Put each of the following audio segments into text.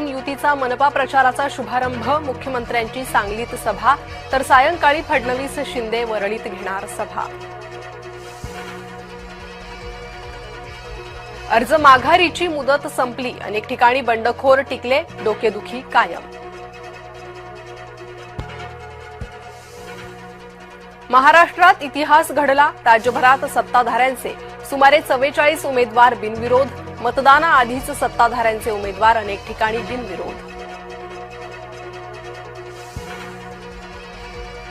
उद्यापासून युतीचा मनपा प्रचाराचा शुभारंभ, मुख्यमंत्र्यांची सांगलीत सभा, तर सायंकाळी फडणवीस शिंदे वरळीत घेणार सभा. अर्ज माघारीची मुदत संपली, अनेक ठिकाणी बंडखोर टिकले, डोकेदुखी कायम. महाराष्ट्रात इतिहास घडला, राज्यभरात सत्ताधाऱ्यांचे सुमारे 44 उमेदवार बिनविरोध, मतदानाआधीच सत्ताधाऱ्यांचे उमेदवार अनेक ठिकाणी बिनविरोध.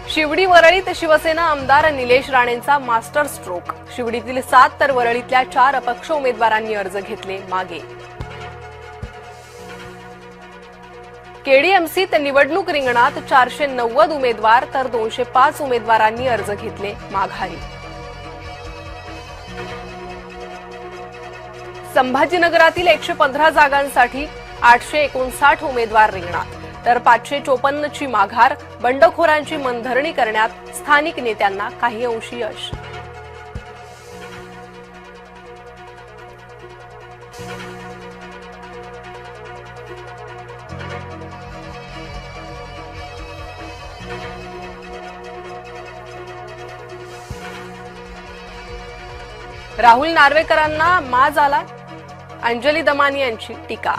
शिवडी वरळीत शिवसेना आमदार निलेश राणेंचा मास्टर स्ट्रोक, शिवडीतील 7 तर वरळीतल्या 4 अपक्ष उमेदवारांनी अर्ज घेतले मागे. केडीएमसीत निवडणूक रिंगणात 490 उमेदवार तर 205 उमेदवारांनी अर्ज घेतले माघारी. संभाजीनगरातील 115 जागांसाठी 859 उमेदवार रिंगणात, तर 554 ची माघार, बंडखोरांची मनधरणी करण्यात स्थानिक नेत्यांना काही अंशी यश. राहुल नार्वेकरांना माज आला, अंजली दमानी यांची टीका.